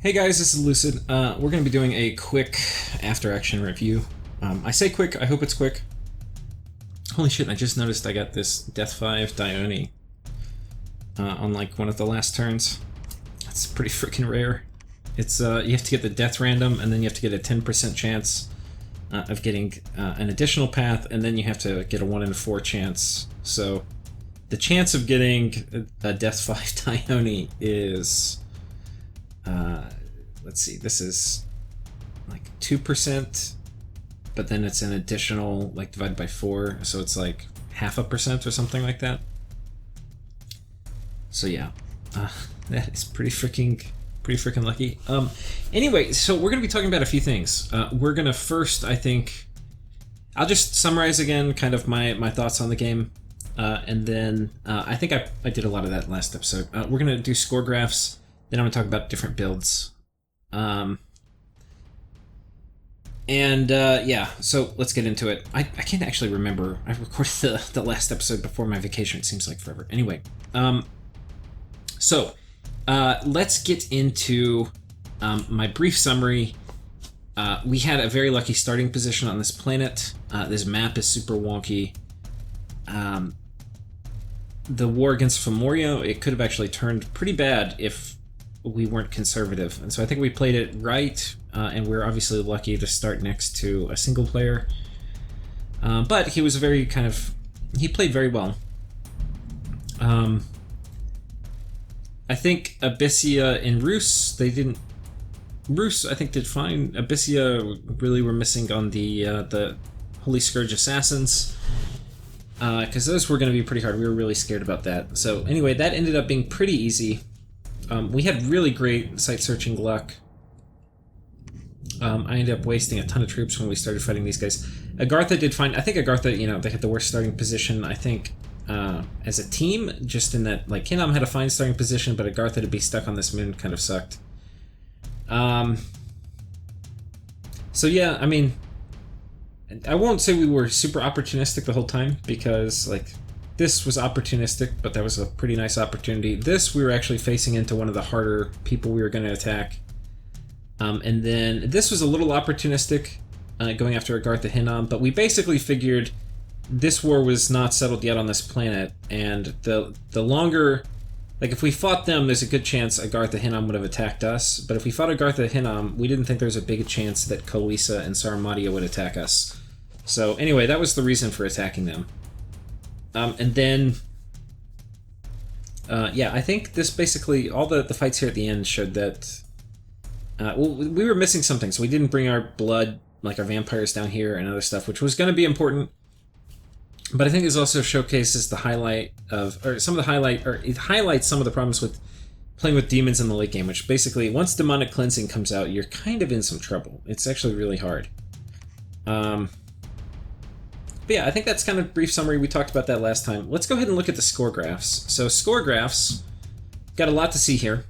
Hey guys, this is Lucid. We're going to be doing a quick after-action review. I say quick, I hope it's quick. Holy shit, I just noticed I got this Death 5 Dione on like one of the last turns. That's pretty freaking rare. It's you have to get the death random, and then you have to get a 10% chance of getting an additional path, and then you have to get a 1 in 4 chance. So the chance of getting a Death 5 Dione is... let's see, this is like 2%, but then it's an additional, like, divided by 4, so it's like 0.5% or something like that. So yeah, that is pretty freaking lucky. Anyway, so we're going to be talking about a few things. We're going to first, I think, I'll just summarize again kind of my thoughts on the game, and then I think I did a lot of that last episode. We're going to do score graphs. Then I'm going to talk about different builds. Yeah, so let's get into it. I can't actually remember. I recorded the last episode before my vacation. It seems like forever. Anyway, let's get into my brief summary. We had a very lucky starting position on this planet. This map is super wonky. The war against Femorio, it could have actually turned pretty bad if we weren't conservative, and so I think we played it right, and we're obviously lucky to start next to a single player. But he was very he played very well. I think Abyssia and Rus, Rus I think did fine. Abyssia really were missing on the Holy Scourge Assassins, because those were going to be pretty hard. We were really scared about that. So anyway, that ended up being pretty easy. We had really great site-searching luck. I ended up wasting a ton of troops when we started fighting these guys. Agartha did fine. I think Agartha, they had the worst starting position, I think, as a team, just in that, like, Kinam had a fine starting position, but Agartha to be stuck on this moon kind of sucked. So yeah, I mean, I won't say we were super opportunistic the whole time, because, like, this was opportunistic, but that was a pretty nice opportunity. This, we were actually facing into one of the harder people we were going to attack. And then this was a little opportunistic, going after Agartha Hinnom, but we basically figured this war was not settled yet on this planet, and the longer... Like, if we fought them, there's a good chance Agartha Hinnom would have attacked us, but if we fought Agartha Hinnom, we didn't think there was a big chance that Kalisa and Sarmatia would attack us. So anyway, that was the reason for attacking them. And then, yeah, I think this basically, all the fights here at the end showed that, well, we were missing something, so we didn't bring our blood, like our vampires down here and other stuff, which was going to be important. But I think this also showcases the highlight of, or some of the highlight, or it highlights some of the problems with playing with demons in the late game, which basically, once Demonic Cleansing comes out, you're kind of in some trouble. It's actually really hard. But yeah, I think that's kind of a brief summary. We talked about that last time. Let's go ahead and look at the score graphs. So score graphs, got a lot to see here.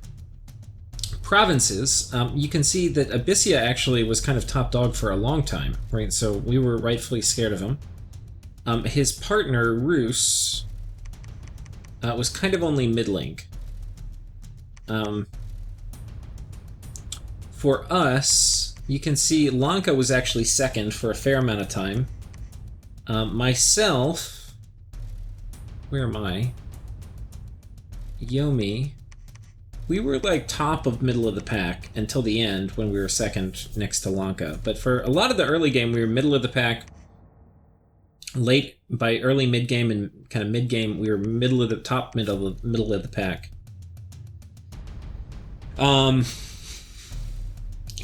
Provinces, you can see that Abyssia actually was kind of top dog for a long time, right? So we were rightfully scared of him. His partner, Rus, was kind of only middling. For us, you can see Lanka was actually second for a fair amount of time. Myself, where am I? Yomi, we were like top of middle of the pack until the end when we were second next to Lanka. But for a lot of the early game, we were middle of the pack. Late, by early mid game and kind of mid game, we were middle of the middle of the pack.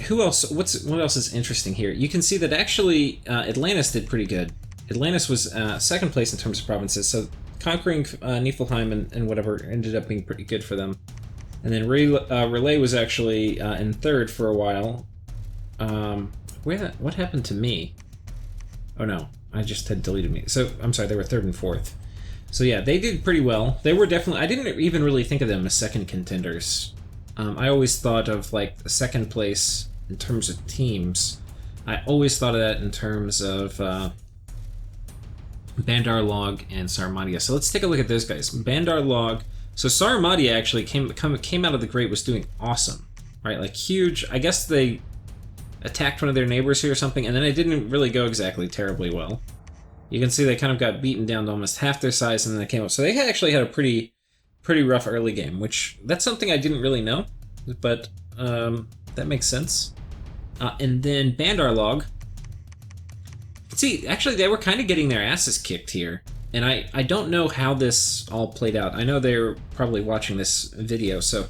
Who else? What else is interesting here? You can see that actually Atlantis did pretty good. Atlantis was second place in terms of provinces, so conquering Niflheim and whatever ended up being pretty good for them. And then Relay was actually in third for a while. What happened to me? Oh no, I just had deleted me. So, I'm sorry, they were third and fourth. So yeah, they did pretty well. They were definitely... I didn't even really think of them as second contenders. I always thought of, like, the second place in terms of teams. I always thought of that in terms of Bandar Log and Sarmatia. So let's take a look at those guys. Bandar Log. So Sarmatia actually came out of the grate, was doing awesome. right? Like huge. I guess they attacked one of their neighbors here or something, and then it didn't really go exactly terribly well. You can see they kind of got beaten down to almost half their size, and then they came up. So they actually had a pretty rough early game, which that's something I didn't really know, but that makes sense. And then Bandar Log. See, actually, they were kind of getting their asses kicked here, and I don't know how this all played out. I know they're probably watching this video, so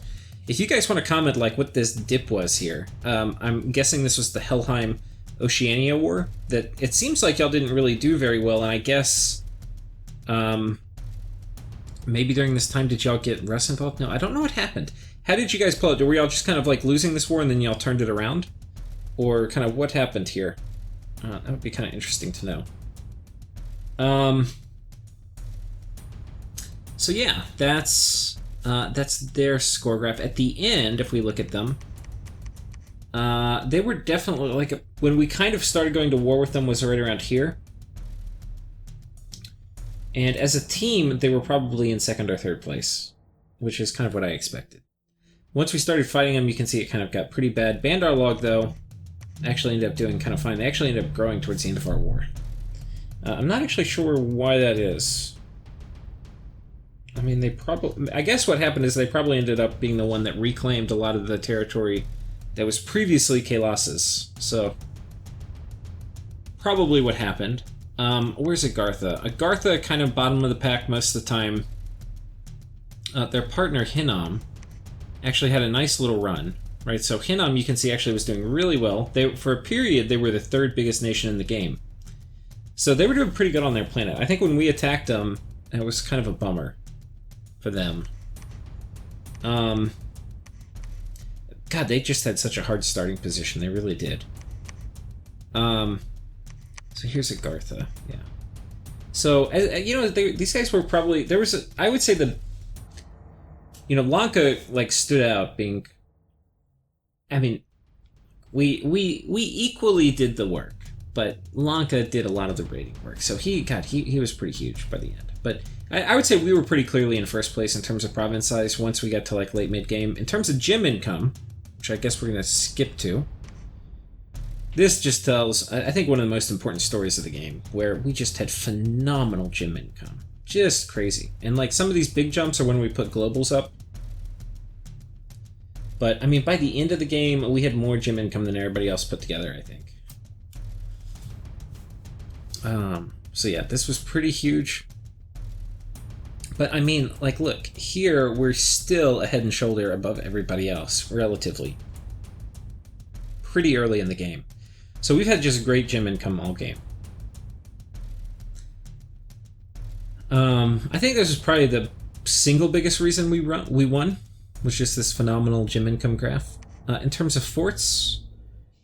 if you guys want to comment like what this dip was here, I'm guessing this was the Helheim Oceania War. That it seems like y'all didn't really do very well, and I guess maybe during this time did y'all get Russ involved? No, I don't know what happened. How did you guys pull it? Were y'all just kind of like losing this war and then y'all turned it around? Or kind of what happened here? That would be kind of interesting to know. So yeah, that's their score graph. At the end, if we look at them, they were definitely like when we kind of started going to war with them was right around here. And as a team, they were probably in second or third place, which is kind of what I expected. Once we started fighting them, you can see it kind of got pretty bad. Bandar Log, though, actually ended up doing kind of fine. They actually ended up growing towards the end of our war. I'm not actually sure why that is. I mean, they probably... I guess what happened is they probably ended up being the one that reclaimed a lot of the territory that was previously Kalas's. So, probably what happened. Where's Agartha? Agartha kind of bottom of the pack most of the time. Their partner, Hinnom, actually had a nice little run. Right, so Hinnom, you can see, actually was doing really well. For a period, they were the third biggest nation in the game. So they were doing pretty good on their planet. I think when we attacked them, it was kind of a bummer for them. God, they just had such a hard starting position. They really did. So here's Agartha, yeah. So, you know, these guys were probably... I would say Lanka, like, stood out being... I mean, we equally did the work, but Lanka did a lot of the raiding work. So he was pretty huge by the end. But I would say we were pretty clearly in first place in terms of province size once we got to like late mid game. In terms of gem income, which I guess we're gonna skip to, this just tells I think one of the most important stories of the game, where we just had phenomenal gem income, just crazy. And like some of these big jumps are when we put globals up. But, I mean, by the end of the game, we had more gem income than everybody else put together, I think. So yeah, this was pretty huge. But, I mean, like, look, here we're still a head and shoulder above everybody else, relatively. Pretty early in the game. So we've had just great gem income all game. I think this is probably the single biggest reason we won. Was just this phenomenal gem income graph. In terms of forts,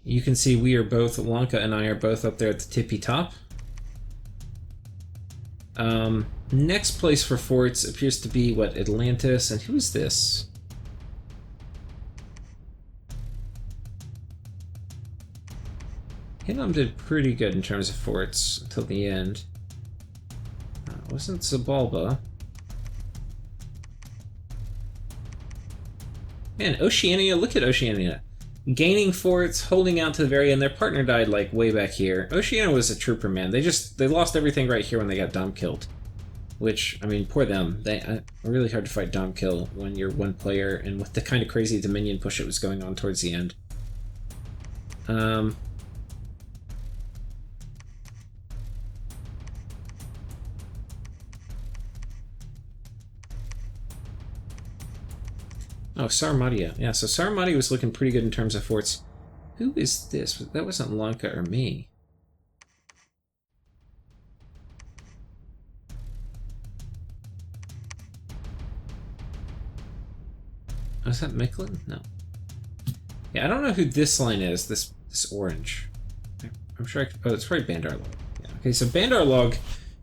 you can see we are both, Lanka and I are both up there at the tippy top. Next place for forts appears to be, what, Atlantis, and who is this? Hinnom did pretty good in terms of forts until the end. Wasn't Zabalba. Man, Oceania, look at Oceania. Gaining forts, holding out to the very end. Their partner died, like, way back here. Oceania was a trooper, man. They lost everything right here when they got Dom killed. Which, I mean, poor them. Really hard to fight Dom kill when you're one player, and with the kind of crazy Dominion push that was going on towards the end. Oh, Sarmatia. Yeah, so Sarmatia was looking pretty good in terms of forts. Who is this? That wasn't Lanka or me. Oh, is that Micklin? No. Yeah, I don't know who this line is, this orange. I'm sure oh, it's probably Bandar Log. Yeah. Okay, so Bandar Log,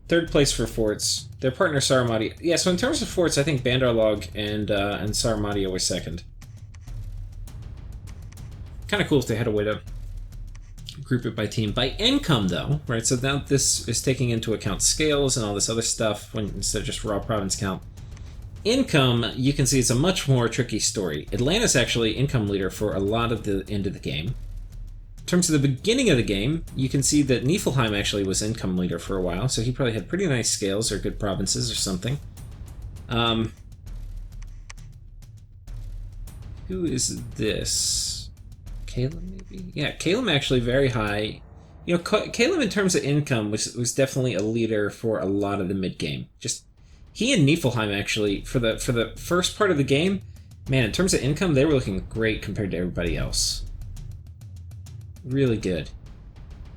third place for forts. Their partner Sarmatia. Yeah, so in terms of forts, I think Bandar Log and Sarmatia were second. Kind of cool if they had a way to group it by team. By income, though, right? So now this is taking into account scales and all this other stuff when instead of just raw province count. Income, you can see it's a much more tricky story. Atlantis actually income leader for a lot of the end of the game. In terms of the beginning of the game, you can see that Niflheim actually was income leader for a while, so he probably had pretty nice scales or good provinces or something. Who is this? Caleb, maybe? Yeah, Caleb actually very high. You know, Caleb in terms of income was definitely a leader for a lot of the mid-game. Just he and Niflheim actually, for the first part of the game, man, in terms of income, they were looking great compared to everybody else. Really good.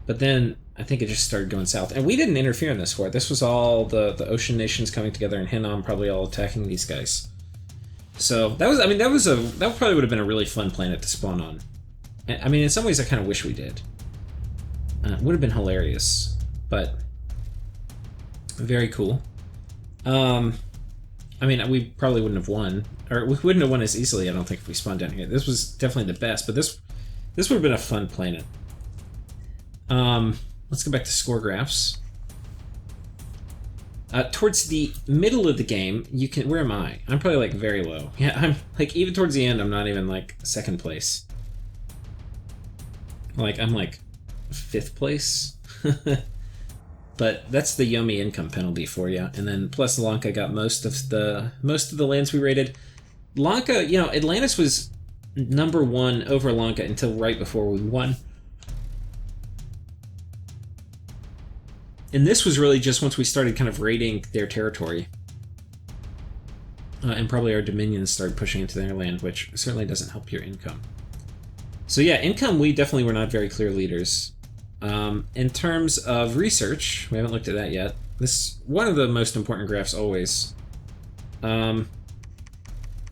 But then I think it just started going south. And we didn't interfere in this war. This was all the ocean nations coming together and Hinnom probably all attacking these guys. So that was, I mean, that probably would have been a really fun planet to spawn on. I mean, in some ways I kind of wish we did. It would have been hilarious, but very cool. I mean, we probably wouldn't have won, or we wouldn't have won as easily, I don't think, if we spawned down here. This was definitely the best, but this would have been a fun planet. Let's go back to score graphs. Towards the middle of the game, you can... Where am I? I'm probably, like, very low. Yeah, I'm, like, even towards the end, I'm not even, like, second place. Like, I'm, like, 5th place. But that's the Yomi income penalty for you. And then, plus Lanka got most of the lands we raided. Lanka, you know, Atlantis was #1 over Lanka until right before we won. And this was really just once we started kind of raiding their territory. And probably our dominions started pushing into their land, which certainly doesn't help your income. So yeah, income, we definitely were not very clear leaders. In terms of research, we haven't looked at that yet. This one of the most important graphs always.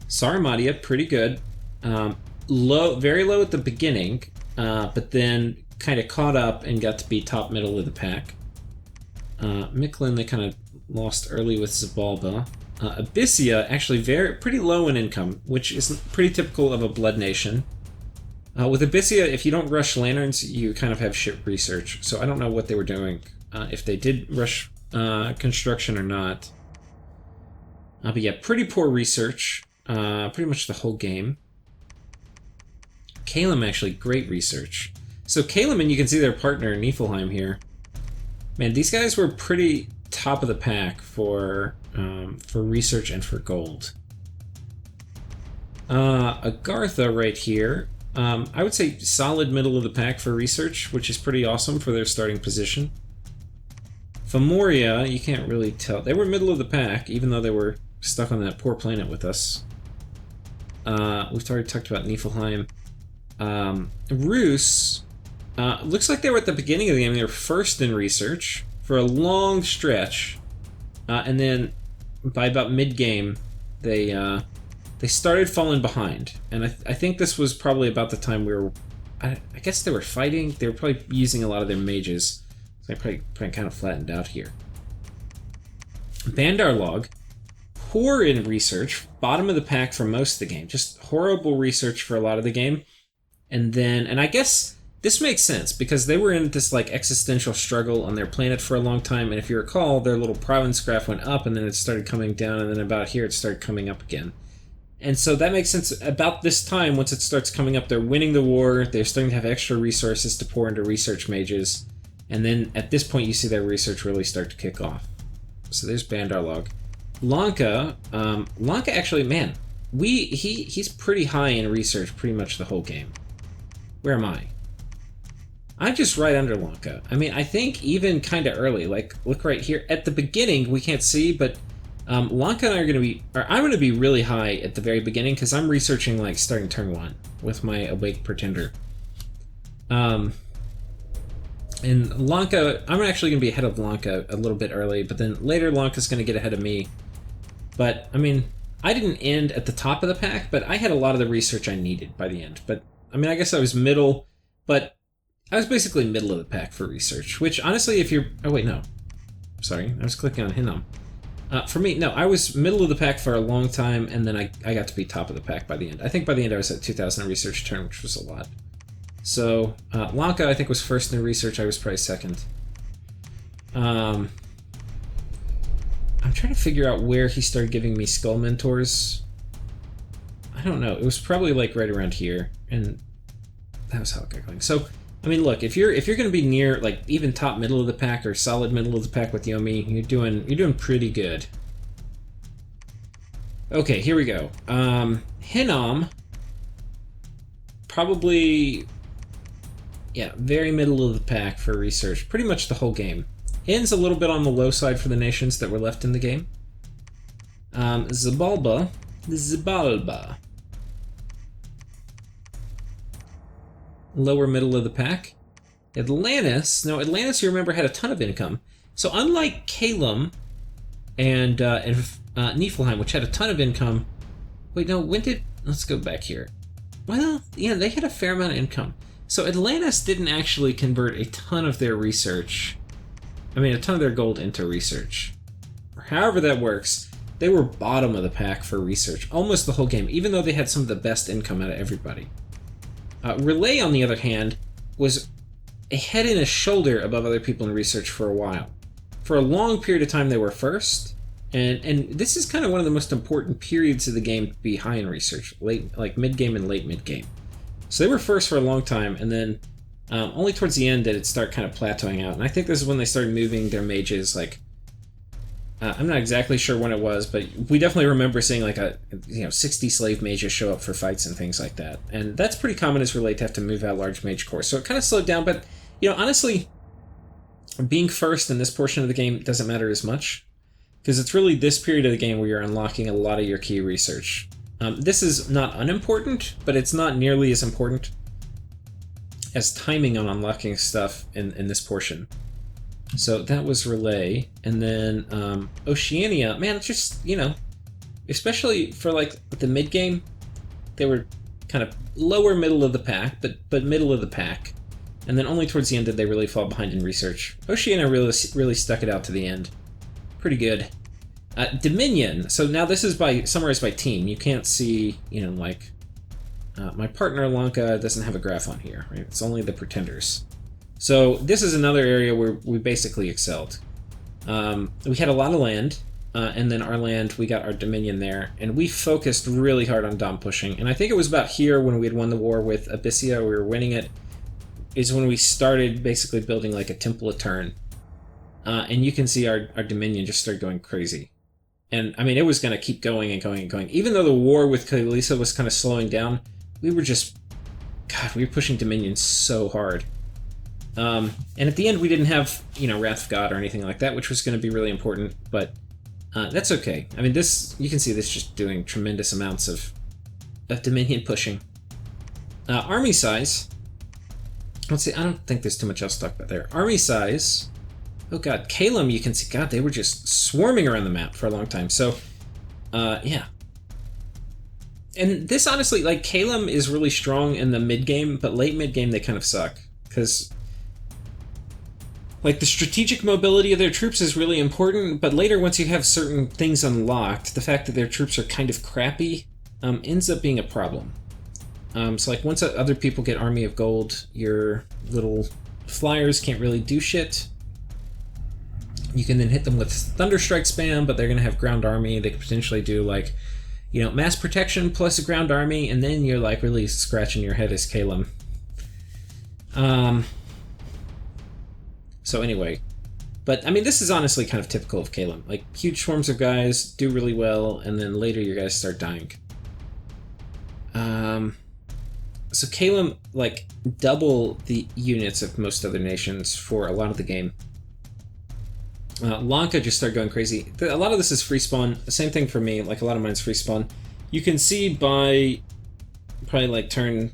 Sarmatia, pretty good. Low, very low at the beginning, but then kind of caught up and got to be top middle of the pack. Mictlan, they kind of lost early with Zabalba. Abyssia, actually pretty low in income, which is pretty typical of a blood nation. With Abyssia, if you don't rush lanterns, you kind of have shit research. So I don't know what they were doing, if they did rush construction or not. But yeah, pretty poor research, pretty much the whole game. Kalem, actually, great research. So Kalem, and you can see their partner, Niflheim, here. Man, these guys were pretty top of the pack for research and for gold. Agartha right here. I would say solid middle of the pack for research, which is pretty awesome for their starting position. Famoria, you can't really tell. They were middle of the pack, even though they were stuck on that poor planet with us. We've already talked about Niflheim. Rus, looks like they were at the beginning of the game. They were first in research for a long stretch. And then by about mid-game, they started falling behind. And I think this was probably about the time we were... I guess they were fighting. They were probably using a lot of their mages. So they probably kind of flattened out here. Bandar Log, poor in research. Bottom of the pack for most of the game. Just horrible research for a lot of the game. And then... And I guess this makes sense, because they were in this like existential struggle on their planet for a long time. And if you recall, their little province graph went up, and then it started coming down, and then about here it started coming up again. And so that makes sense. About this time, once it starts coming up, they're winning the war, they're starting to have extra resources to pour into research mages, and then at this point you see their research really start to kick off. So there's Bandar Log. Lanka, Lanka actually, man, he's pretty high in research pretty much the whole game. Where am I? I'm just right under Lanka. I mean, I think even kind of early, like, look right here. At the beginning, we can't see, but Lanka and I are going to be... Or I'm going to be really high at the very beginning, because I'm researching, like, starting turn 1 with my Awake Pretender. And Lanka... I'm actually going to be ahead of Lanka a little bit early, but then later Lanka's going to get ahead of me. But, I mean, I didn't end at the top of the pack, but I had a lot of the research I needed by the end. But, I mean, I guess I was middle, but... I was basically middle of the pack for research, which honestly, if you're... Oh, wait, no. Sorry, I was clicking on Hinnom. For me, no, I was middle of the pack for a long time, and then I got to be top of the pack by the end. I think by the end I was at 2,000 research turn, which was a lot. So, Lanka, I think, was first in research. I was probably second. I'm trying to figure out where he started giving me skull mentors. I don't know. It was probably like right around here, and that was how it got going. So, I mean, look, if you're going to be near like even top middle of the pack or solid middle of the pack with Yomi, you're doing pretty good. Okay, here we go. Hinnom, probably, yeah, very middle of the pack for research. Pretty much the whole game. Hin's a little bit on the low side for the nations that were left in the game. Zabalba, lower middle of the pack. Atlantis, now Atlantis, you remember, had a ton of income. So unlike Calum and Niflheim, which had a ton of income. Wait, no, when did... Let's go back here. Well, yeah, they had a fair amount of income. So Atlantis didn't actually convert a ton of their research. I mean, a ton of their gold into research. However that works, they were bottom of the pack for research almost the whole game, even though they had some of the best income out of everybody. Relay, on the other hand, was a head and a shoulder above other people in research for a while. For a long period of time, they were first. And this is kind of one of the most important periods of the game to be high in research, late, like mid-game and late mid-game. So they were first for a long time, and then only towards the end did it start kind of plateauing out. And I think this is when they started moving their mages, like, I'm not exactly sure when it was, but we definitely remember seeing like 60 slave mages show up for fights and things like that. And that's pretty common as Relate to have to move out large mage corps. So it kind of slowed down, but, honestly, being first in this portion of the game doesn't matter as much. Because it's really this period of the game where you're unlocking a lot of your key research. This is not unimportant, but it's not nearly as important as timing on unlocking stuff in this portion. So that was Relay. And then Oceania, man, it's just, especially for like the mid-game, they were kind of lower middle of the pack, but middle of the pack. And then only towards the end did they really fall behind in research. Oceania really stuck it out to the end. Pretty good. Dominion. So now this is summarized by team. You can't see, my partner Lanka doesn't have a graph on here, right? It's only the pretenders. So this is another area where we basically excelled. We had a lot of land, and then our land, we got our Dominion there, and we focused really hard on dom pushing. And I think it was about here when we had won the war with Abyssia, we were winning it, is when we started basically building like a temple a turn. And you can see our Dominion just started going crazy. And, I mean, it was going to keep going and going and going. Even though the war with Kalisa was kind of slowing down, we were pushing Dominion so hard. And at the end, we didn't have, Wrath of God or anything like that, which was going to be really important, but that's okay. I mean, you can see this just doing tremendous amounts of Dominion pushing. Army size. Let's see, I don't think there's too much else to talk about there. Army size. Oh god, Calum, you can see, god, they were just swarming around the map for a long time. So, yeah. And this, honestly, like, Calum is really strong in the mid-game, but late mid-game they kind of suck. Because, like, the strategic mobility of their troops is really important, but later, once you have certain things unlocked, the fact that their troops are kind of crappy ends up being a problem. So, like, once other people get Army of Gold, your little flyers can't really do shit. You can then hit them with Thunderstrike spam, but they're going to have ground army. They could potentially do, like, mass protection plus a ground army, and then you're, like, really scratching your head as Calum. So anyway. But, I mean, this is honestly kind of typical of Calum. Like, huge swarms of guys do really well, and then later your guys start dying. So Calum, like, double the units of most other nations for a lot of the game. Lanka just started going crazy. A lot of this is free spawn. The same thing for me. Like, a lot of mine's free spawn. You can see by probably like turn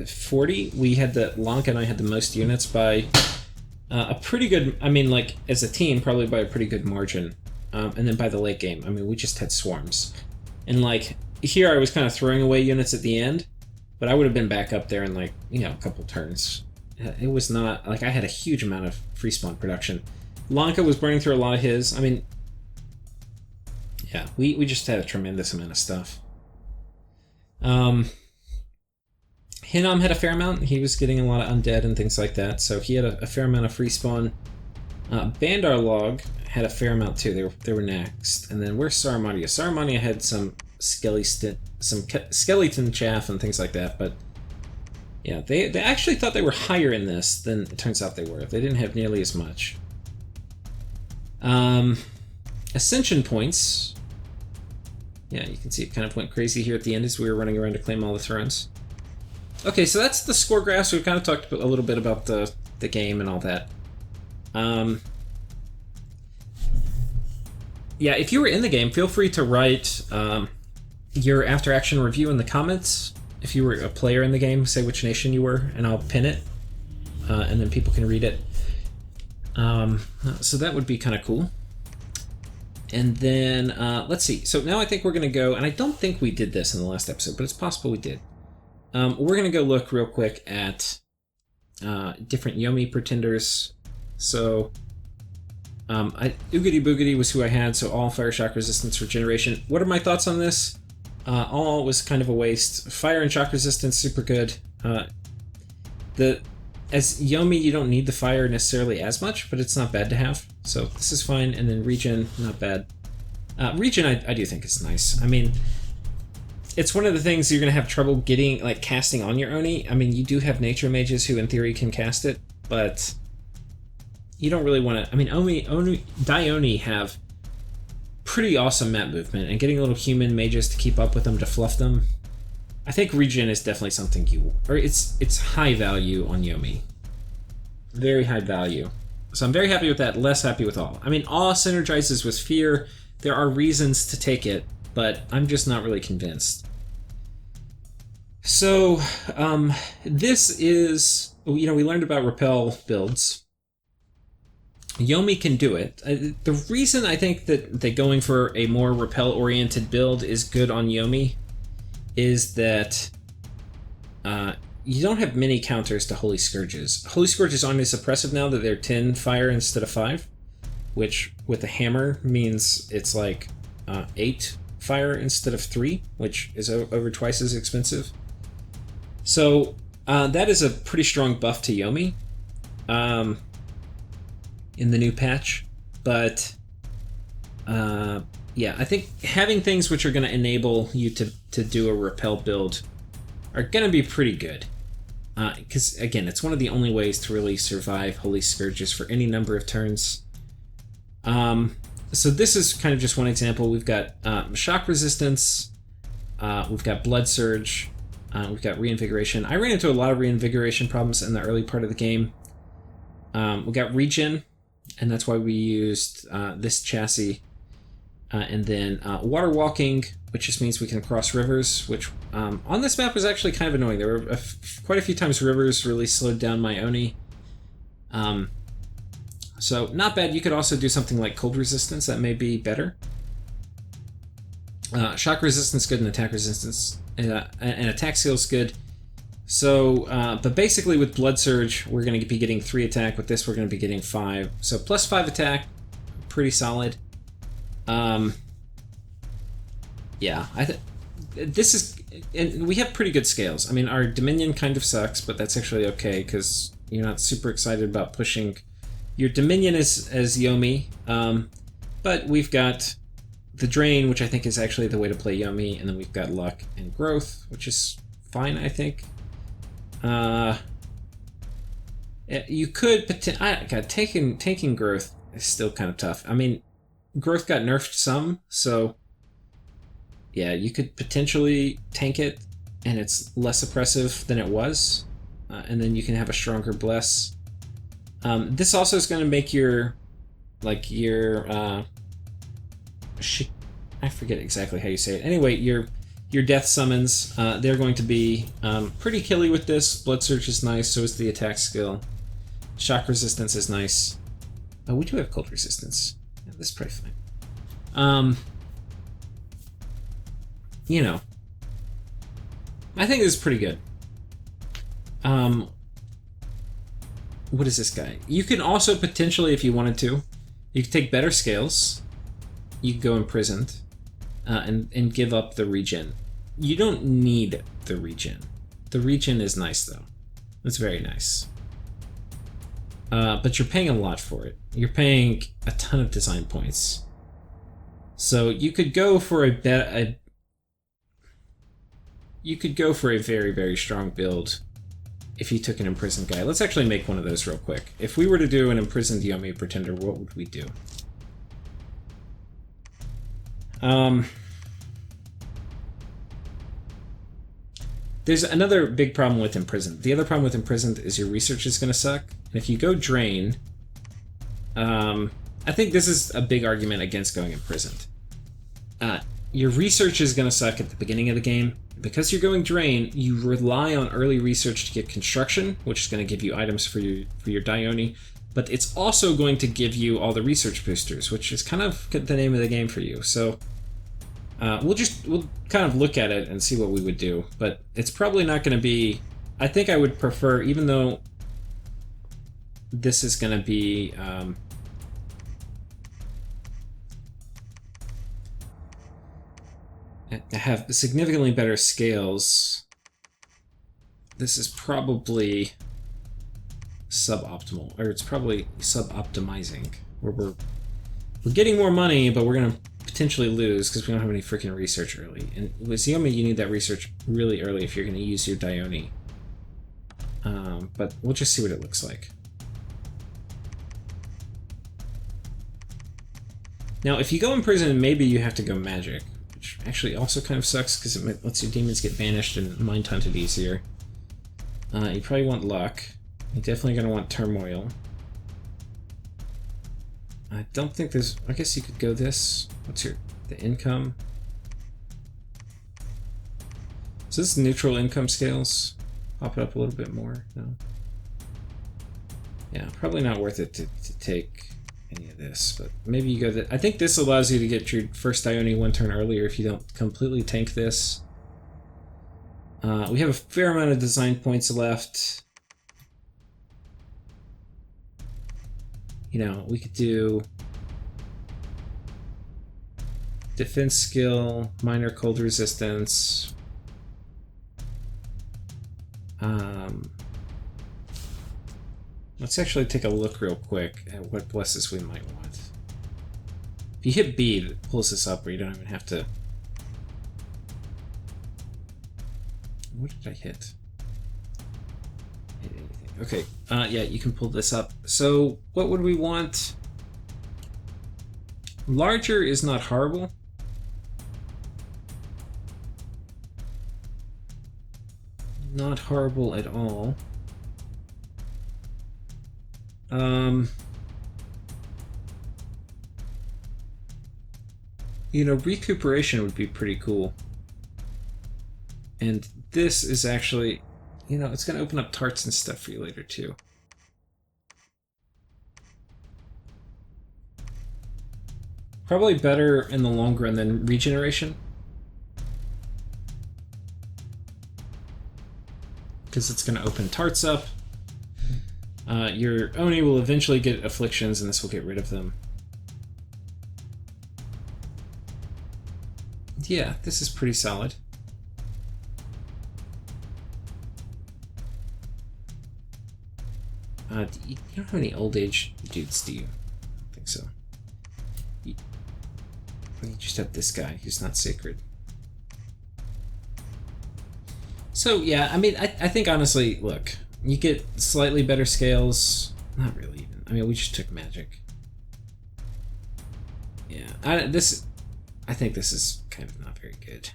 40, Lanka and I had the most units by a pretty good, I mean, like, as a team, probably by a pretty good margin. And then by the late game, I mean, we just had swarms. And, like, here I was kind of throwing away units at the end, but I would have been back up there in, like, a couple turns. It was not, like, I had a huge amount of free spawn production. Lanka was burning through a lot of his. I mean, yeah, we just had a tremendous amount of stuff. Hinnom had a fair amount. He was getting a lot of undead and things like that, so he had a fair amount of free spawn. Bandar Log had a fair amount too. They were next. And then where's Sarumantia? Sarumantia had some skeleton chaff and things like that, but yeah, they actually thought they were higher in this than it turns out they were. They didn't have nearly as much. Ascension points. Yeah, you can see it kind of went crazy here at the end as we were running around to claim all the thrones. Okay, so that's the score graphs. We've kind of talked a little bit about the game and all that. Yeah, if you were in the game, feel free to write your after-action review in the comments. If you were a player in the game, say which nation you were, and I'll pin it, and then people can read it. So that would be kind of cool. And then, let's see. So now I think we're going to go, and I don't think we did this in the last episode, but it's possible we did. We're going to go look real quick at different Yomi pretenders. So, Oogity Boogity was who I had, so all fire shock resistance regeneration. What are my thoughts on this? All was kind of a waste. Fire and shock resistance, super good. As Yomi, you don't need the fire necessarily as much, but it's not bad to have. So this is fine. And then regen, not bad. Regen, I do think is nice. I mean, it's one of the things you're going to have trouble getting, like, casting on your Oni. I mean, you do have nature mages who, in theory, can cast it, but you don't really want to... I mean, Dioni have pretty awesome map movement, and getting little human mages to keep up with them, to fluff them, I think regen is definitely something it's high value on Yomi. Very high value. So I'm very happy with that, less happy with all. I mean, awe synergizes with fear. There are reasons to take it, but I'm just not really convinced. So, this is... we learned about repel builds. Yomi can do it. The reason I think that going for a more repel-oriented build is good on Yomi is that you don't have many counters to Holy Scourges. Holy Scourges aren't as oppressive now that they're 10 fire instead of 5, which with a hammer means it's like 8 fire instead of 3, which is over twice as expensive. So that is a pretty strong buff to Yomi in the new patch, but yeah, I think having things which are going to enable you to do a repel build are going to be pretty good. Because, again, it's one of the only ways to really survive Holy Scourges for any number of turns. So this is kind of just one example. We've got shock resistance, we've got blood surge, we've got reinvigoration. I ran into a lot of reinvigoration problems in the early part of the game. We got regen, and that's why we used this chassis. And then water walking, which just means we can cross rivers, which on this map was actually kind of annoying. There were quite a few times rivers really slowed down my Oni. So not bad. You could also do something like cold resistance. That may be better. Shock resistance good, and attack resistance and attack skills good. So, but basically with blood surge, we're going to be getting 3 attack. With this, we're going to be getting 5. So plus 5 attack, pretty solid. Yeah, this is, and we have pretty good scales. I mean, our Dominion kind of sucks, but that's actually okay because you're not super excited about pushing your Dominion as Yomi. But we've got the Drain, which I think is actually the way to play Yomi, and then we've got Luck and Growth, which is fine, I think. You could taking Growth is still kind of tough. I mean, Growth got nerfed some, so yeah, you could potentially tank it, and it's less oppressive than it was, and then you can have a stronger Bless. This also is going to make I forget exactly how you say it. Anyway, your death summons, they're going to be pretty killy with this. Blood Surge is nice, so is the attack skill. Shock resistance is nice. Oh, we do have cold resistance. Yeah, this is pretty fine. You know, I think this is pretty good. What is this guy? You can also potentially, if you wanted to, you could take better scales. You could go imprisoned and give up the regen. You don't need the regen. The regen is nice, though. It's very nice. but you're paying a lot for it. You're paying a ton of design points. So you could go for you could go for a very, very strong build if you took an imprisoned guy. Let's actually make one of those real quick. If we were to do an imprisoned Yomi pretender, what would we do? There's another big problem with imprisoned. The other problem with imprisoned is your research is going to suck. And if you go drain, I think this is a big argument against going imprisoned. Your research is going to suck at the beginning of the game. Because you're going drain, you rely on early research to get construction, which is going to give you items for your Dione, but it's also going to give you all the research boosters, which is kind of the name of the game for you. So we'll kind of look at it and see what we would do, but it's probably not going to be. I think I would prefer, even though this is going to be. Have significantly better scales. This is probably suboptimal, or it's probably sub-optimizing, where we're getting more money, but we're gonna potentially lose because we don't have any freaking research early. And with Yomi, you need that research really early if you're gonna use your Dione. But we'll just see what it looks like. Now, if you go in prison, maybe you have to go magic. Which actually also kind of sucks because it lets your demons get banished and mind hunted easier. You probably want luck. You're definitely going to want turmoil. I don't think there's. I guess you could go this. What's the income? So this is neutral income scales. Pop it up a little bit more. No. Yeah, probably not worth it to take any of this, but maybe you go I think this allows you to get your first Dione one turn earlier if you don't completely tank this. We have a fair amount of design points left. You know, we could do defense skill, minor cold resistance. Let's actually take a look real quick at what blesses we might want. If you hit B, it pulls this up where you don't even have to... What did I hit? Hit anything. Okay, yeah, you can pull this up. So, what would we want? Larger is not horrible. Not horrible at all. You know, recuperation would be pretty cool. And this is actually, you know, it's going to open up tarts and stuff for you later too. Probably better in the long run than regeneration. Because it's going to open tarts up. Your Oni will eventually get afflictions, and this will get rid of them. Yeah, this is pretty solid. You don't have any old age dudes, do you? I don't think so. You just have this guy who's not sacred. So, yeah, I mean, I think honestly, look, you get slightly better scales. Not really even. I mean, we just took magic. Yeah, I think this is kind of not very good.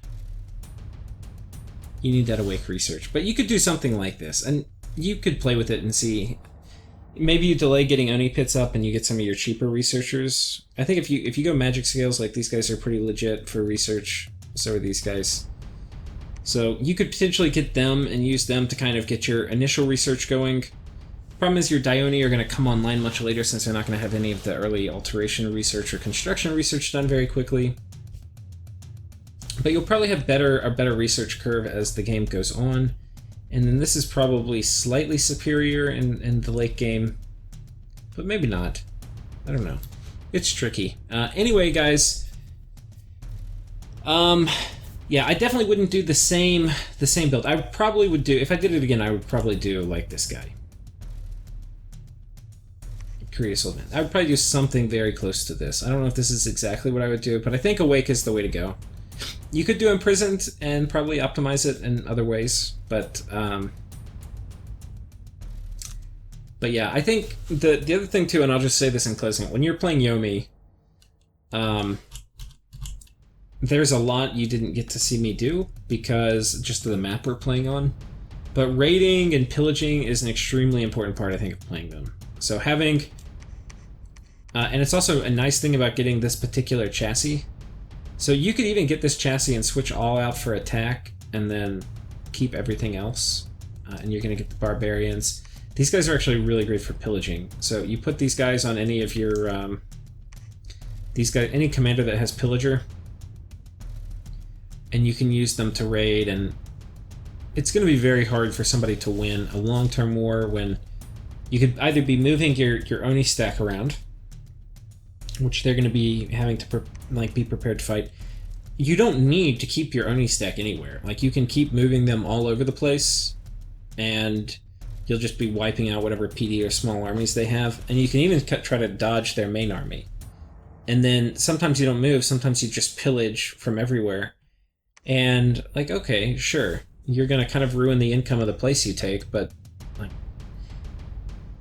You need that awake research. But you could do something like this, and you could play with it and see. Maybe you delay getting Oni pits up and you get some of your cheaper researchers. I think if you go magic scales, like these guys are pretty legit for research. So are these guys. So you could potentially get them and use them to kind of get your initial research going. Problem is your Dione are going to come online much later since they're not going to have any of the early alteration research or construction research done very quickly. But you'll probably have a better research curve as the game goes on. And then this is probably slightly superior in the late game. But maybe not. I don't know. It's tricky. Anyway, guys. Yeah, I definitely wouldn't do the same build. I probably would do, if I did it again, I would probably do like this guy. Curious Old Man. I would probably do something very close to this. I don't know if this is exactly what I would do, but I think Awake is the way to go. You could do Imprisoned and probably optimize it in other ways, but yeah, I think the other thing too, and I'll just say this in closing, when you're playing Yomi, there's a lot you didn't get to see me do because just of the map we're playing on. But raiding and pillaging is an extremely important part, I think, of playing them. So having... and it's also a nice thing about getting this particular chassis. So you could even get this chassis and switch all out for attack and then keep everything else. And you're going to get the barbarians. These guys are actually really great for pillaging. So you put these guys on any of your... any commander that has pillager. And you can use them to raid, and it's going to be very hard for somebody to win a long-term war when you could either be moving your Oni stack around, which they're going to be having to be prepared to fight. You don't need to keep your Oni stack anywhere. Like, you can keep moving them all over the place, and you'll just be wiping out whatever PD or small armies they have, and you can even try to dodge their main army. And then sometimes you don't move, sometimes you just pillage from everywhere. And, like, okay, sure, you're going to kind of ruin the income of the place you take, but like,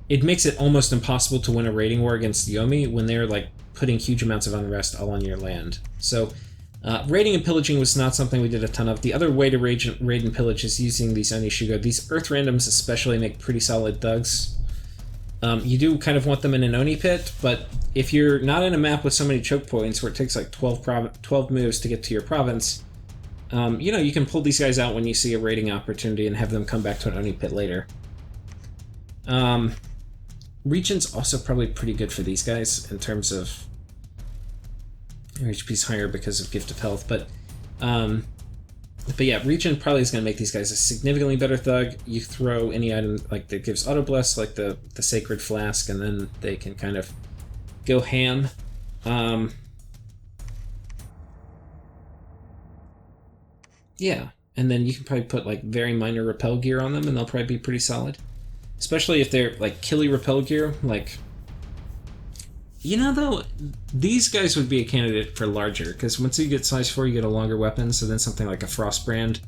it makes it almost impossible to win a raiding war against Yomi when they're, like, putting huge amounts of unrest all on your land. So, raiding and pillaging was not something we did a ton of. The other way to raid and pillage is using these Oni-Shugo. These Earth Randoms especially make pretty solid thugs. You do kind of want them in an Oni pit, but if you're not in a map with so many choke points where it takes like 12 moves to get to your province, you can pull these guys out when you see a raiding opportunity and have them come back to an Oni pit later. Region's also probably pretty good for these guys in terms of their HP's higher because of Gift of Health, but yeah, Region probably is going to make these guys a significantly better thug. You throw any item like that gives auto bless, like the Sacred Flask, and then they can kind of go ham. Yeah, and then you can probably put like very minor repel gear on them and they'll probably be pretty solid. Especially if they're like killy repel gear, like... though, these guys would be a candidate for larger, because once you get size 4 you get a longer weapon, so then something like a Frostbrand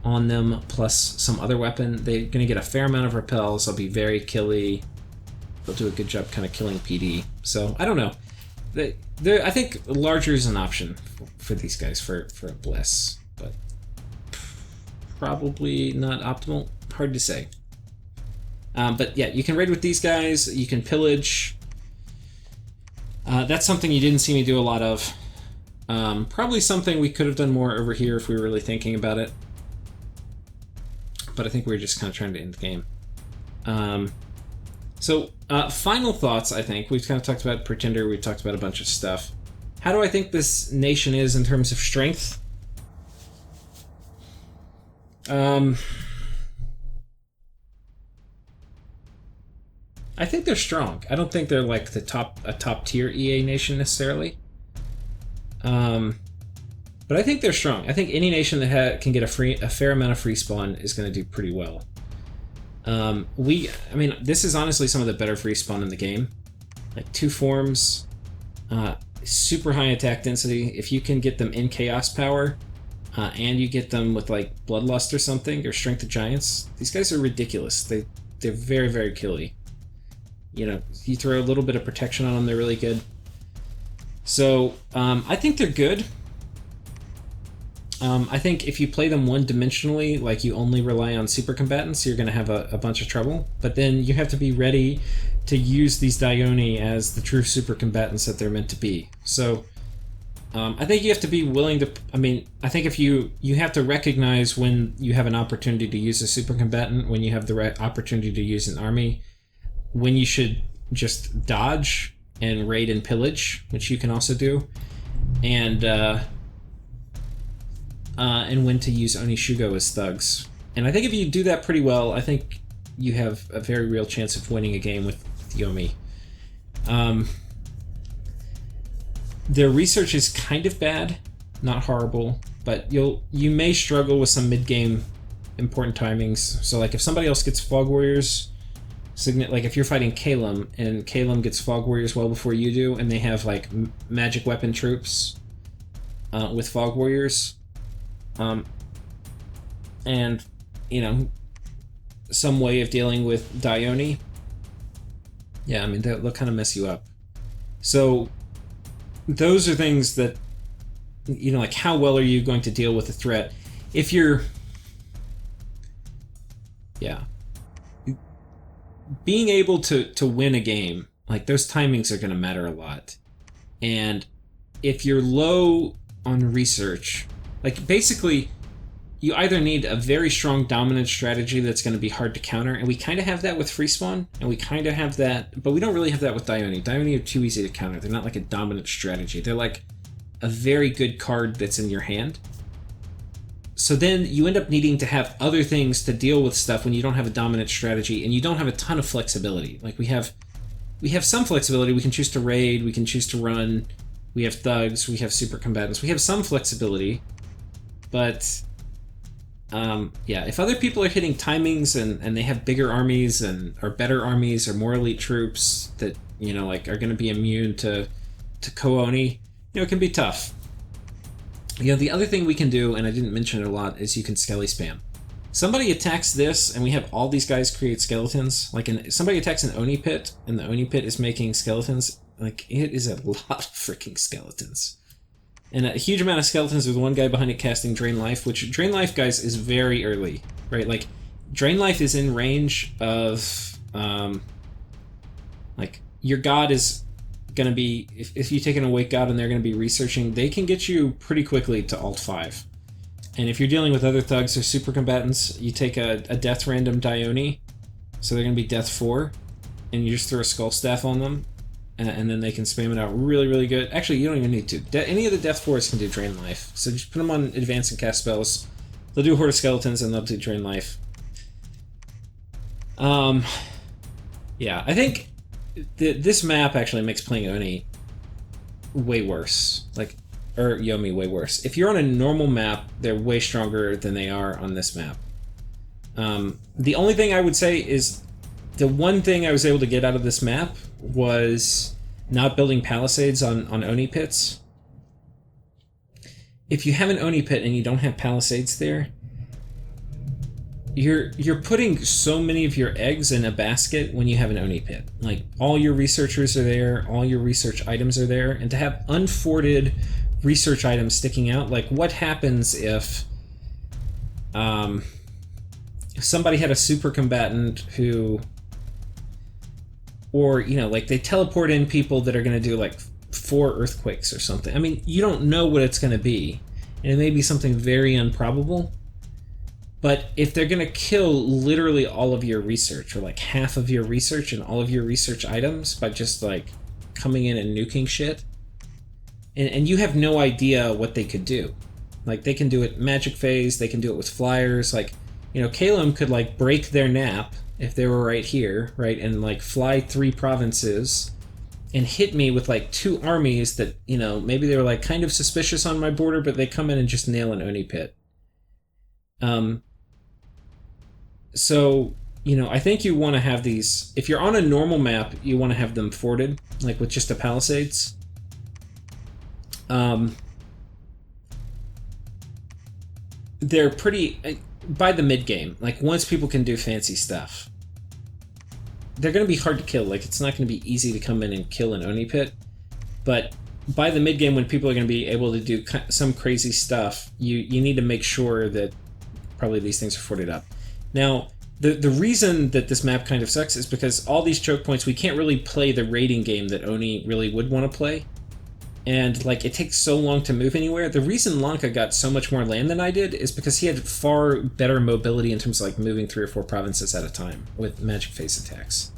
on them plus some other weapon, they're going to get a fair amount of repels, they'll be very killy, they'll do a good job kind of killing PD. So, I don't know. I think larger is an option for these guys for a Bliss, but probably not optimal. Hard to say. But yeah, you can raid with these guys, you can pillage. That's something you didn't see me do a lot of. Probably something we could have done more over here if we were really thinking about it. But I think we were just kind of trying to end the game. Final thoughts, I think. We've kind of talked about Pretender, we've talked about a bunch of stuff. How do I think this nation is in terms of strength? I think they're strong. I don't think they're like a top tier EA nation necessarily. But I think they're strong. I think any nation that can get a fair amount of free spawn is going to do pretty well. This is honestly some of the better free spawn in the game. Like 2 forms, super high attack density. If you can get them in chaos power, and you get them with like bloodlust or something, or strength of giants, these guys are ridiculous. They're very, very killy. You throw a little bit of protection on them, they're really good. So, I think they're good. I think if you play them one-dimensionally, like you only rely on super combatants, you're going to have a bunch of trouble. But then you have to be ready to use these Dione as the true super combatants that they're meant to be. So, I think you have to be willing to... I think if you have to recognize when you have an opportunity to use a super combatant, when you have the right opportunity to use an army, when you should just dodge and raid and pillage, which you can also do, and when to use Oni-Shugo as thugs. And I think if you do that pretty well, I think you have a very real chance of winning a game with Yomi. Their research is kind of bad, not horrible, but you may struggle with some mid-game important timings. So like if somebody else gets Fog Warriors, like if you're fighting Kalum and Kalum gets Fog Warriors well before you do, and they have like magic weapon troops with Fog Warriors, and some way of dealing with Dione. Yeah, I mean they'll kind of mess you up. So those are things that like how well are you going to deal with the threat if you're being able to win a game. Like those timings are going to matter a lot, and if you're low on research, like basically you either need a very strong dominant strategy that's going to be hard to counter, and we kind of have that with Free Spawn, and we kind of have that, but we don't really have that with Dione. Dione are too easy to counter. They're not like a dominant strategy. They're like a very good card that's in your hand. So then you end up needing to have other things to deal with stuff when you don't have a dominant strategy, and you don't have a ton of flexibility. Like we have some flexibility. We can choose to raid, we can choose to run, we have thugs, we have super combatants. We have some flexibility, but if other people are hitting timings and they have bigger armies or better armies or more elite troops that like are going to be immune to Kooni, it can be tough. The other thing we can do, and I didn't mention it a lot, is you can skelly spam. Somebody attacks this, and we have all these guys create skeletons. Like somebody attacks an Oni pit, and the Oni pit is making skeletons. Like it is a lot of freaking skeletons. And a huge amount of skeletons with one guy behind it casting Drain Life, which Drain Life, guys, is very early, right? Like, Drain Life is in range of, like, your god is going to be, if you take an Awake God and they're going to be researching, they can get you pretty quickly to Alt 5. And if you're dealing with other thugs or super combatants, you take a Death Random Dione, so they're going to be Death 4, and you just throw a Skull Staff on them, and then they can spam it out really, really good. Actually, you don't even need to. Any of the Death 4s can do Drain Life. So just put them on Advance and cast spells. They'll do Horde of Skeletons, and they'll do Drain Life. Yeah, I think this map actually makes playing Oni way worse. Or Yomi way worse. If you're on a normal map, they're way stronger than they are on this map. The only thing I would say is the one thing I was able to get out of this map was not building palisades on Oni pits. If you have an Oni pit and you don't have palisades there, you're putting so many of your eggs in a basket when you have an Oni pit. Like, all your researchers are there, all your research items are there, and to have unforted research items sticking out, like, what happens if somebody had a super combatant who, or, like, they teleport in people that are going to do, like, 4 earthquakes or something. I mean, you don't know what it's going to be, and it may be something very improbable, but if they're going to kill literally all of your research, or, like, half of your research and all of your research items by just, like, coming in and nuking shit, and you have no idea what they could do. Like, they can do it magic phase, they can do it with flyers, like, Kalum could, like, break their nap if they were right here, right, and, like, fly 3 provinces and hit me with, like, 2 armies that, maybe they were, like, kind of suspicious on my border, but they come in and just nail an Oni pit. So, I think you want to have these, if you're on a normal map, you want to have them forted, like, with just the palisades. They're pretty, by the mid-game, like, once people can do fancy stuff, they're going to be hard to kill. Like, it's not going to be easy to come in and kill an Oni pit, but by the mid-game, when people are going to be able to do some crazy stuff, you need to make sure that probably these things are forted up. Now, the reason that this map kind of sucks is because all these choke points, we can't really play the raiding game that Oni really would want to play. And, like, it takes so long to move anywhere. The reason Lanka got so much more land than I did is because he had far better mobility in terms of, like, moving 3 or 4 provinces at a time with magic phase attacks.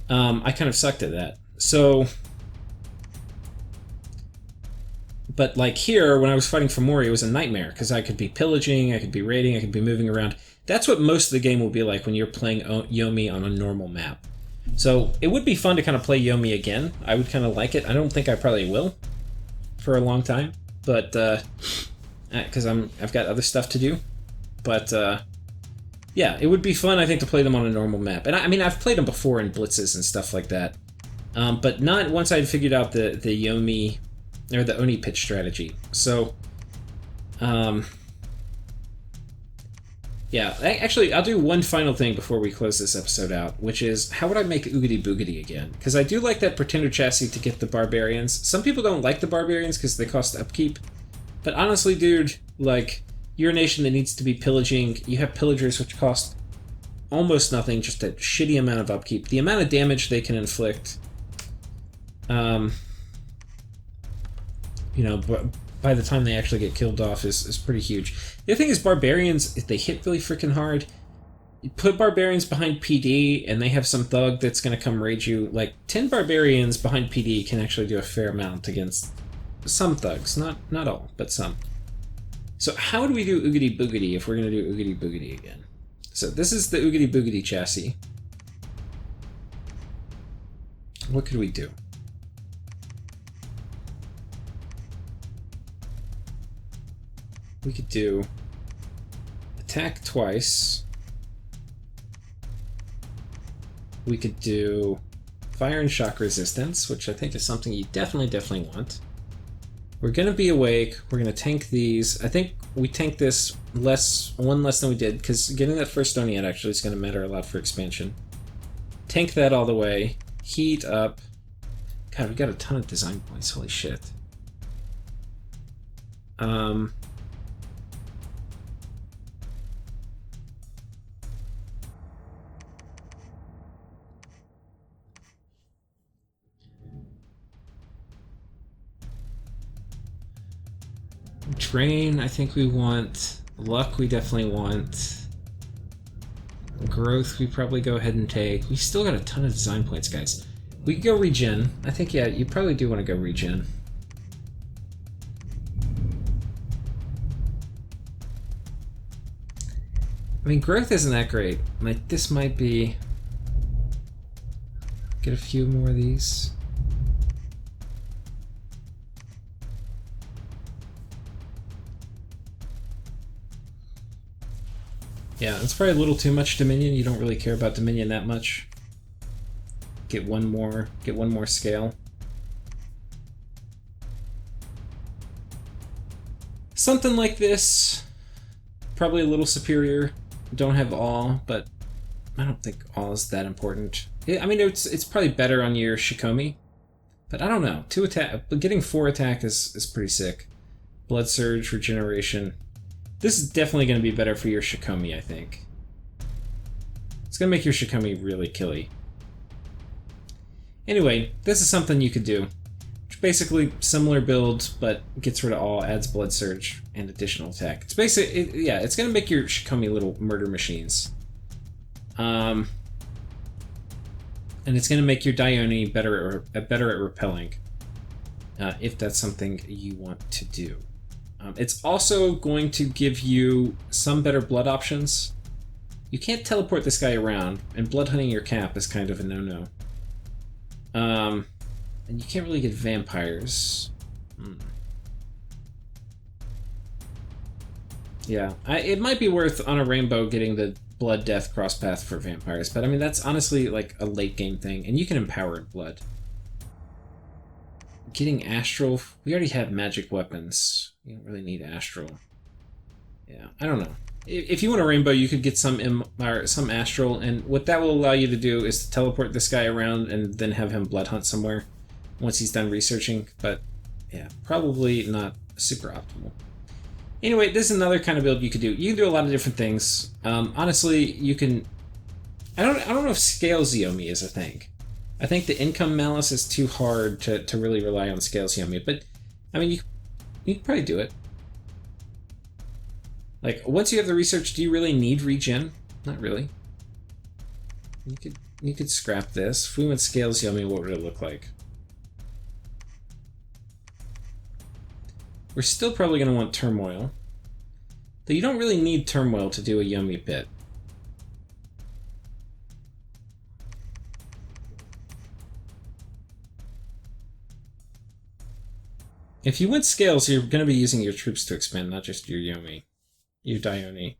I kind of sucked at that. So, but, like, here, when I was fighting for Mori, it was a nightmare, because I could be pillaging, I could be raiding, I could be moving around. That's what most of the game will be like when you're playing Yomi on a normal map. So it would be fun to kind of play Yomi again. I would kind of like it. I don't think I probably will for a long time, but because I've got other stuff to do. But Yeah, it would be fun, I think, to play them on a normal map. And I mean, I've played them before in blitzes and stuff like that. But not once I'd figured out the Yomi, or the Oni pitch strategy. So, yeah, actually, I'll do one final thing before we close this episode out, which is, how would I make Oogity Boogity again? Because I do like that Pretender chassis to get the Barbarians. Some people don't like the Barbarians because they cost upkeep. But honestly, dude, like, you're a nation that needs to be pillaging. You have pillagers which cost almost nothing, just a shitty amount of upkeep. The amount of damage they can inflict, you know, by the time they actually get killed off is pretty huge. The other thing is barbarians, if they hit really freaking hard, you put barbarians behind PD and they have some thug that's going to come raid you. Like, 10 barbarians behind PD can actually do a fair amount against some thugs. Not all, but some. So how do we do Oogity Boogity if we're going to do Oogity Boogity again? So this is the Oogity Boogity chassis. What could we do? We could do attack twice. We could do fire and shock resistance, which I think is something you definitely want. We're going to be awake. We're going to tank these. I think we tank this one less than we did, because getting that first Stoniad actually is going to matter a lot for expansion. Tank that all the way. Heat up. God, we got a ton of design points. Holy shit. Drain, I think we want. Luck, we definitely want. Growth, we probably go ahead and take. We still got a ton of design points, guys. We could go regen. I think, yeah, you probably do want to go regen. I mean, growth isn't that great. Like, this might be... Get a few more of these. Yeah, it's probably a little too much Dominion. You don't really care about Dominion that much. Get one more scale. Something like this. Probably a little superior. Don't have awe, but I don't think awe is that important. I mean, it's probably better on your Shikomi, but I don't know. 2 attack, but getting 4 attack is pretty sick. Blood Surge, Regeneration. This is definitely going to be better for your Shikomi, I think. It's going to make your Shikomi really killy. Anyway, this is something you could do. Basically similar build, but gets rid of all, adds Blood Surge and additional attack. It's basically, yeah, it's going to make your Shikomi little murder machines. And it's going to make your Dione better at repelling, if that's something you want to do. It's also going to give you some better blood options. You can't teleport this guy around, and blood hunting your cap is kind of a no-no. And you can't really get vampires. Yeah, it might be worth on a rainbow getting the blood death cross path for vampires, but I mean, that's honestly like a late game thing, and you can empower blood. Getting astral, we already have magic weapons. You don't really need astral. Yeah, I don't know. If you want a rainbow, you could get some astral, and what that will allow you to do is to teleport this guy around and then have him blood hunt somewhere once he's done researching. But yeah, probably not super optimal. Anyway, this is another kind of build you could do. You can do a lot of different things. Honestly, you can. I don't know if Scales Yomi is a thing. I think the income malice is too hard to really rely on Scales Yomi, but I mean, you could probably do it. Like, once you have the research, do you really need regen? Not really. You could scrap this. If we went Scales Yomi, what would it look like? We're still probably going to want Turmoil. Though you don't really need Turmoil to do a Yomi bit. If you went Scales, you're going to be using your troops to expand, not just your Yomi. Your Dione.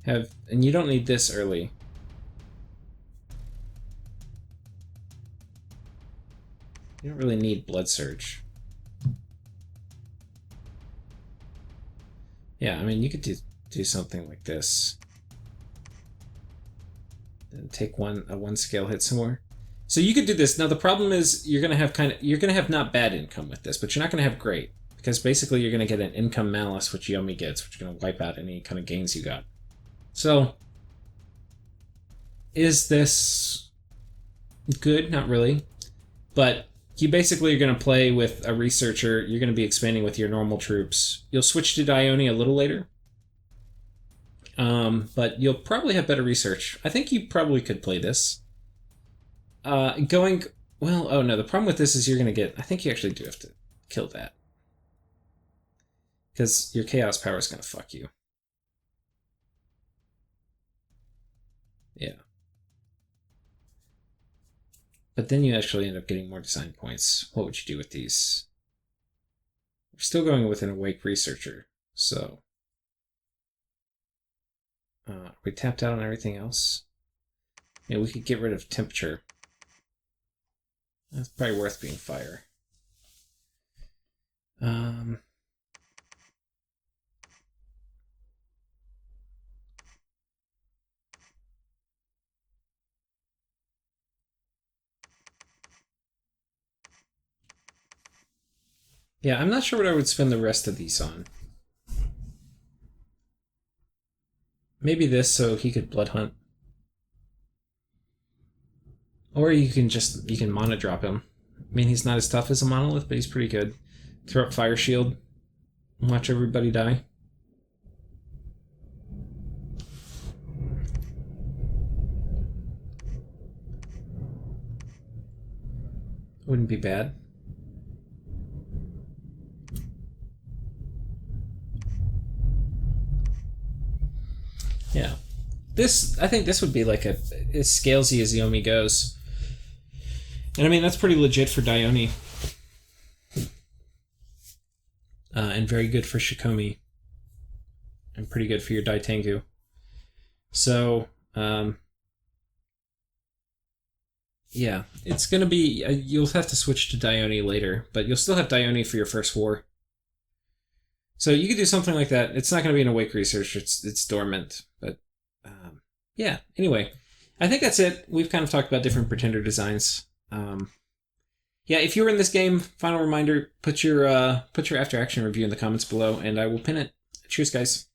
And you don't need this early. You don't really need Blood Surge. Yeah, I mean, you could do something like this. Then take a one scale hit somewhere. So you could do this. Now the problem is you're gonna have not bad income with this, but you're not gonna have great. Because basically you're gonna get an income malus, which Yomi gets, which is gonna wipe out any kind of gains you got. So is this good? Not really. But you basically are going to play with a researcher. You're going to be expanding with your normal troops. You'll switch to Dione a little later. But you'll probably have better research. I think you probably could play this. Oh no, the problem with this is you're going to get... I think you actually do have to kill that. Because your Chaos Power is going to fuck you. Yeah. But then you actually end up getting more design points. What would you do with these? We're still going with an Awake Researcher, so... we tapped out on everything else. Yeah, we could get rid of Temperature. That's probably worth being Fire. Yeah, I'm not sure what I would spend the rest of these on. Maybe this so he could Blood Hunt. Or you can Mana Drop him. I mean, he's not as tough as a Monolith, but he's pretty good. Throw up Fire Shield. And watch everybody die. Wouldn't be bad. Yeah. I think this would be like as scalesy as Yomi goes. And I mean, that's pretty legit for Dione. And very good for Shikomi. And pretty good for your Daitengu. So, yeah, it's going to be... you'll have to switch to Dione later, but you'll still have Dione for your first war. So you could do something like that. It's not going to be an Awake Research. It's dormant, but yeah. Anyway, I think that's it. We've kind of talked about different Pretender designs. Yeah, if you're in this game, final reminder: put your after action review in the comments below, and I will pin it. Cheers, guys.